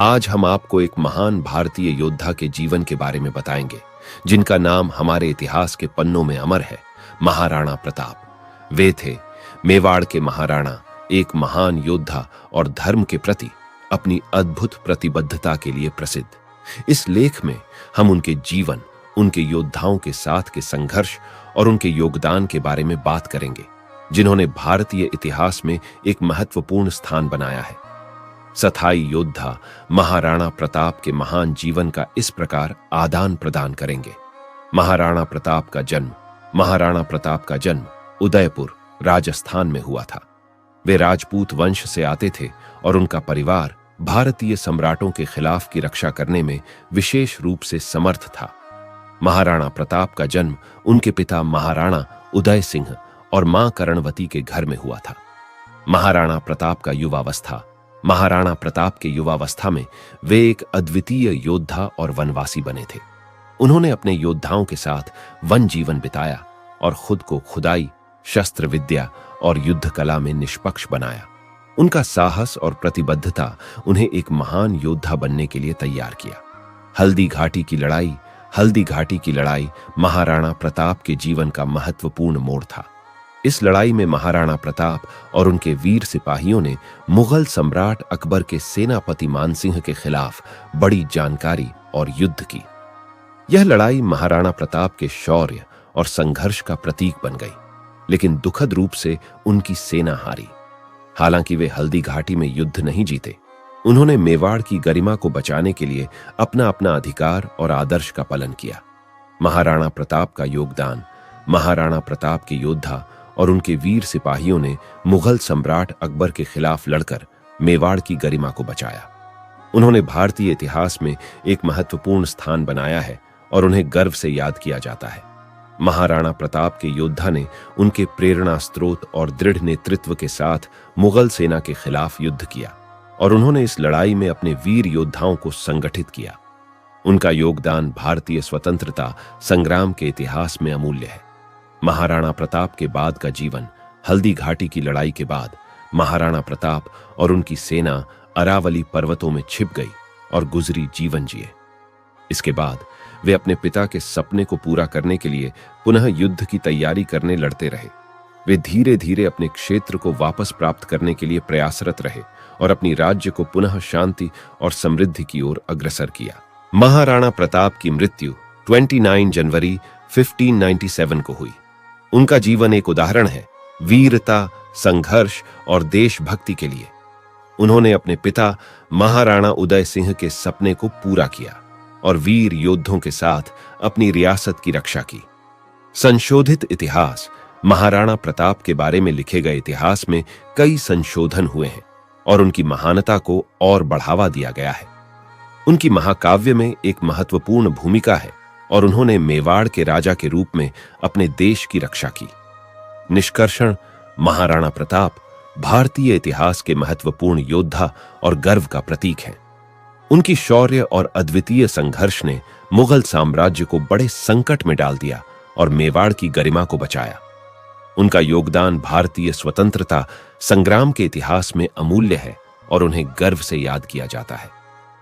आज हम आपको एक महान भारतीय योद्धा के जीवन के बारे में बताएंगे, जिनका नाम हमारे इतिहास के पन्नों में अमर है, महाराणा प्रताप। वे थे मेवाड़ के महाराणा, एक महान योद्धा और धर्म के प्रति अपनी अद्भुत प्रतिबद्धता के लिए प्रसिद्ध। इस लेख में हम उनके जीवन, उनके योद्धाओं के साथ के संघर्ष और उनके योगदान के बारे में बात करेंगे, जिन्होंने भारतीय इतिहास में एक महत्वपूर्ण स्थान बनाया है। सथाई योद्धा महाराणा प्रताप के महान जीवन का इस प्रकार आदान प्रदान करेंगे। महाराणा प्रताप का जन्म उदयपुर, राजस्थान में हुआ था। वे राजपूत वंश से आते थे और उनका परिवार भारतीय सम्राटों के खिलाफ की रक्षा करने में विशेष रूप से समर्थ था। महाराणा प्रताप का जन्म उनके पिता महाराणा उदय सिंह और मां कर्णवती के घर में हुआ था। महाराणा प्रताप के युवावस्था में वे एक अद्वितीय योद्धा और वनवासी बने थे। उन्होंने अपने योद्धाओं के साथ वन जीवन बिताया और खुद को खुदाई, शस्त्र विद्या और युद्ध कला में निष्पक्ष बनाया। उनका साहस और प्रतिबद्धता उन्हें एक महान योद्धा बनने के लिए तैयार किया। हल्दी घाटी की लड़ाई महाराणा प्रताप के जीवन का महत्वपूर्ण मोड़ था। इस लड़ाई में महाराणा प्रताप और उनके वीर सिपाहियों ने मुगल सम्राट अकबर के सेनापति मानसिंह के खिलाफ बड़ी जानकारी और युद्ध की। यह लड़ाई महाराणा प्रताप के शौर्य और संघर्ष का प्रतीक बन गई, लेकिन दुखद रूप से उनकी सेना हारी। हालांकि वे हल्दी घाटी में युद्ध नहीं जीते, उन्होंने मेवाड़ की गरिमा को बचाने के लिए अपना अपना अधिकार और आदर्श का पालन किया। महाराणा प्रताप का योगदान, महाराणा प्रताप के योद्धा और उनके वीर सिपाहियों ने मुगल सम्राट अकबर के खिलाफ लड़कर मेवाड़ की गरिमा को बचाया। उन्होंने भारतीय इतिहास में एक महत्वपूर्ण स्थान बनाया है और उन्हें गर्व से याद किया जाता है। महाराणा प्रताप के योद्धा ने उनके प्रेरणा स्रोत और दृढ़ नेतृत्व के साथ मुगल सेना के खिलाफ युद्ध किया और उन्होंने इस लड़ाई में अपने वीर योद्धाओं को संगठित किया। उनका योगदान भारतीय स्वतंत्रता संग्राम के इतिहास में अमूल्य है। महाराणा प्रताप के बाद का जीवन, हल्दी घाटी की लड़ाई के बाद महाराणा प्रताप और उनकी सेना अरावली पर्वतों में छिप गई और गुजरी जीवन जिए। इसके बाद वे अपने पिता के सपने को पूरा करने के लिए पुनः युद्ध की तैयारी करने लड़ते रहे। वे धीरे धीरे अपने क्षेत्र को वापस प्राप्त करने के लिए प्रयासरत रहे और अपनी राज्य को पुनः शांति और समृद्धि की ओर अग्रसर किया। महाराणा प्रताप की मृत्यु 29 जनवरी 1597 को हुई। उनका जीवन एक उदाहरण है वीरता, संघर्ष और देशभक्ति के लिए। उन्होंने अपने पिता महाराणा उदय सिंह के सपने को पूरा किया और वीर योद्धों के साथ अपनी रियासत की रक्षा की। संशोधित इतिहास, महाराणा प्रताप के बारे में लिखे गए इतिहास में कई संशोधन हुए हैं और उनकी महानता को और बढ़ावा दिया गया है। उनकी महाकाव्य में एक महत्वपूर्ण भूमिका है और उन्होंने मेवाड़ के राजा के रूप में अपने देश की रक्षा की। निष्कर्षण, महाराणा प्रताप भारतीय इतिहास के महत्वपूर्ण योद्धा और गर्व का प्रतीक हैं। उनकी शौर्य और अद्वितीय संघर्ष ने मुगल साम्राज्य को बड़े संकट में डाल दिया और मेवाड़ की गरिमा को बचाया। उनका योगदान भारतीय स्वतंत्रता संग्राम के इतिहास में अमूल्य है और उन्हें गर्व से याद किया जाता है।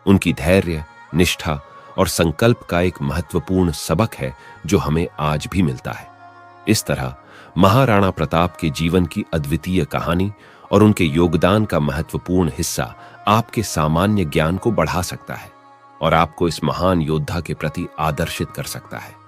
उनकी धैर्य, निष्ठा और संकल्प का एक महत्वपूर्ण सबक है जो हमें आज भी मिलता है। इस तरह महाराणा प्रताप के जीवन की अद्वितीय कहानी और उनके योगदान का महत्वपूर्ण हिस्सा आपके सामान्य ज्ञान को बढ़ा सकता है और आपको इस महान योद्धा के प्रति आदर्शित कर सकता है।